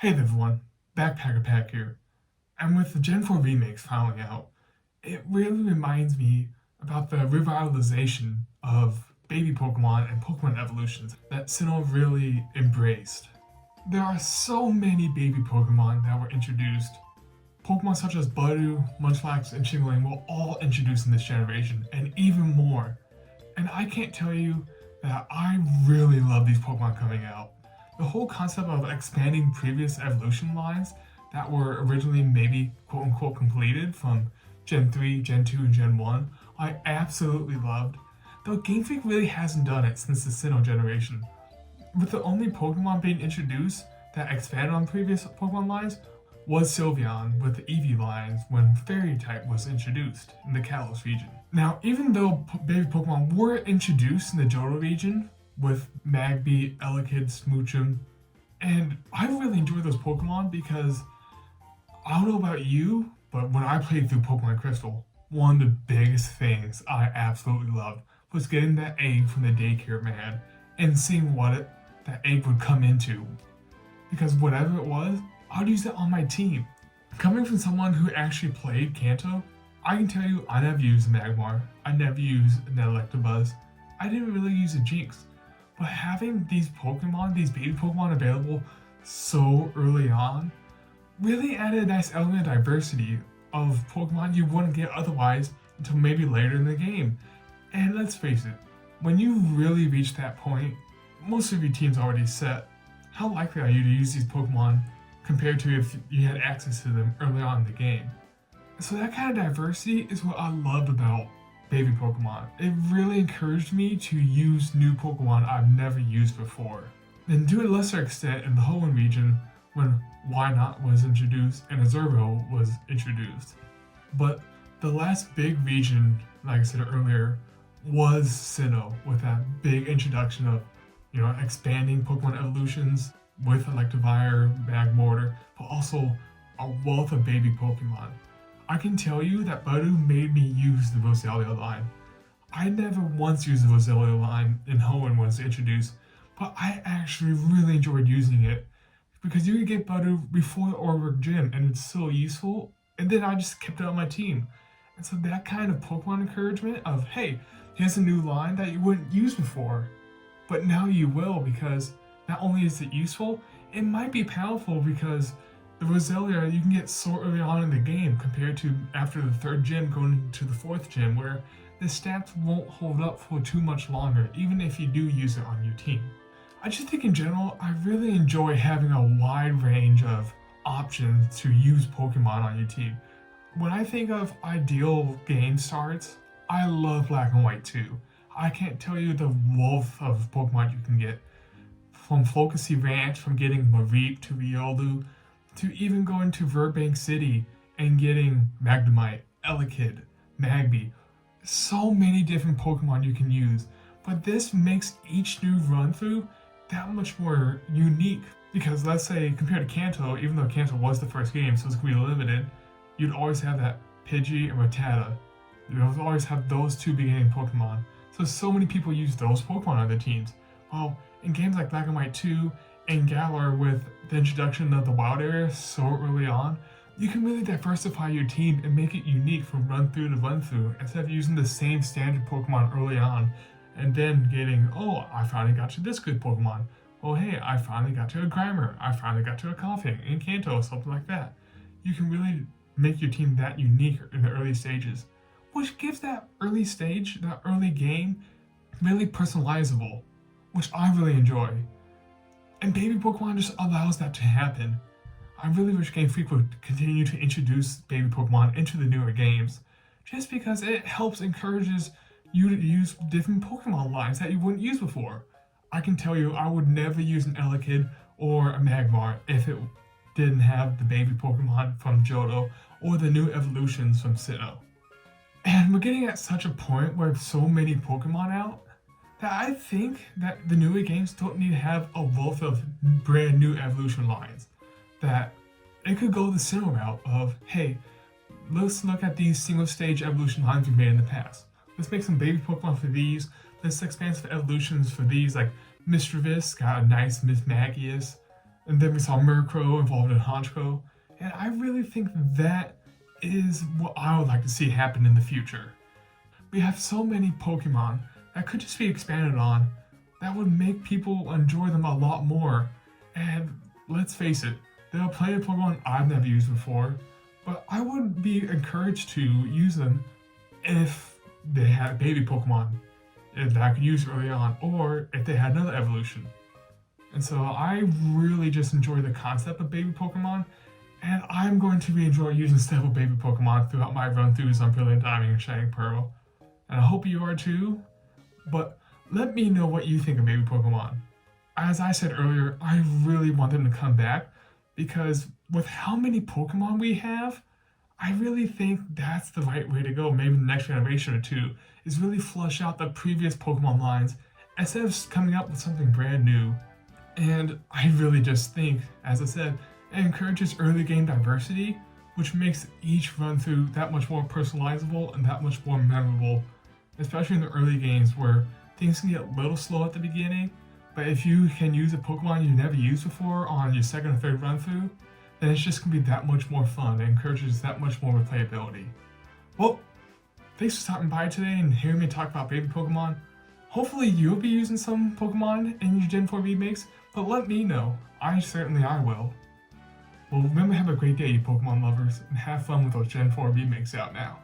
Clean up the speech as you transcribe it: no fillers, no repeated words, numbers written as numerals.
Hey there everyone, Backpacker Pack here, and with the Gen 4 remakes finally out, it really reminds me about the revitalization of baby Pokemon and Pokemon evolutions that Sinnoh really embraced. There are so many baby Pokemon that were introduced. Pokemon such as Budew, Munchlax, and Chingling were all introduced in this generation, and even more. And I can't tell you that I really love these Pokemon coming out. The whole concept of expanding previous evolution lines that were originally maybe quote unquote completed from Gen 3, Gen 2, and Gen 1, I absolutely loved. Though Game Freak really hasn't done it since the Sinnoh generation. With the only Pokemon being introduced that expanded on previous Pokemon lines was Sylveon with the Eevee lines when Fairy type was introduced in the Kalos region. Now, even though baby Pokemon were introduced in the Johto region with Magby, Elekid, Smoochum, and I really enjoyed those Pokemon because I don't know about you, but when I played through Pokemon Crystal, one of the biggest things I absolutely loved was getting that egg from the daycare man and seeing that egg would come into. Because whatever it was, I'd use it on my team. Coming from someone who actually played Kanto, I can tell you I never used Magmar, I never used an Electabuzz, I didn't really use a Jinx. But having these Pokemon, these baby Pokemon available so early on, really added a nice element of diversity of Pokemon you wouldn't get otherwise until maybe later in the game. And let's face it, when you really reach that point, most of your team's already set. How likely are you to use these Pokemon compared to if you had access to them early on in the game? So that kind of diversity is what I loved about baby Pokemon. It really encouraged me to use new Pokemon I've never used before. Then to a lesser extent in the Hoenn region when Why Not was introduced and Azurbo was introduced. But the last big region, like I said earlier, was Sinnoh with that big introduction of, expanding Pokemon evolutions with Electivire, Magmortar, but also a wealth of baby Pokemon. I can tell you that Budew made me use the Roselia line. I never once used the Roselia line in Hoenn when it was introduced, but I actually really enjoyed using it because you could get Budew before the Orberg Gym and it's so useful, and then I just kept it on my team. And so that kind of Pokemon encouragement of, hey, here's a new line that you wouldn't use before, but now you will because not only is it useful, it might be powerful because the Roselia you can get so early on in the game compared to after the third gym going into the fourth gym where the stats won't hold up for too much longer even if you do use it on your team. I just think in general, I really enjoy having a wide range of options to use Pokemon on your team. When I think of ideal game starts, I love Black and White 2. I can't tell you the wealth of Pokemon you can get. From Focusy Ranch, from getting Mareep to Riolu, to even going to Verbank City and getting Magnemite, Elekid, Magby. So many different Pokemon you can use, but this makes each new run through that much more unique. Because let's say compared to Kanto, even though Kanto was the first game, so it's going to be limited, you'd always have that Pidgey and Rattata. You'd always have those two beginning Pokemon. So many people use those Pokemon on their teams. Well, in games like Black and White 2 and Galar with the introduction of the wild area so early on, you can really diversify your team and make it unique from run through to run through instead of using the same standard Pokemon early on and then getting, oh, I finally got to this good Pokemon. Oh, hey, I finally got to a Grimer. I finally got to a Koffing in Kanto, something like that. You can really make your team that unique in the early stages, which gives that early stage, that early game, really personalizable, which I really enjoy. And baby Pokemon just allows that to happen. I really wish Game Freak would continue to introduce baby Pokemon into the newer games, just because it helps encourages you to use different Pokemon lines that you wouldn't use before. I can tell you I would never use an Elekid or a Magmar if it didn't have the baby Pokemon from Johto or the new evolutions from Sinnoh. And we're getting at such a point where so many Pokemon out that I think that the newer games don't need to have a wealth of brand new evolution lines. That it could go the Sinnoh route of, hey, let's look at these single stage evolution lines we've made in the past. Let's make some baby Pokemon for these. Let's expand some evolutions for these, like Mischievous got a nice Miss Magius. and then we saw Murkrow involved in Honchkrow, and I really think that is what I would like to see happen in the future. We have so many Pokemon that could just be expanded on that would make people enjoy them a lot more. And let's face it, there are plenty of Pokemon I've never used before, but I would be encouraged to use them if they had baby Pokemon that I could use early on, or if they had another evolution. And so I really just enjoy the concept of baby Pokemon, and I'm going to be enjoying using several baby Pokemon throughout my run throughs on Brilliant Diamond and Shining Pearl. And I hope you are too. But let me know what you think of baby Pokemon. As I said earlier, I really want them to come back because with how many Pokemon we have, I really think that's the right way to go. Maybe the next generation or two is really flush out the previous Pokemon lines instead of coming up with something brand new. And I really just think, as I said, it encourages early game diversity, which makes each run through that much more personalizable and that much more memorable, especially in the early games where things can get a little slow at the beginning. But if you can use a Pokemon you never used before on your second or third run through, then it's just gonna be that much more fun. It encourages that much more replayability. Well, thanks for stopping by today and hearing me talk about baby Pokemon. Hopefully you'll be using some Pokemon in your Gen 4 remakes, but let me know. I will. Well, remember to have a great day, you Pokemon lovers, and have fun with those Gen 4 remakes out now.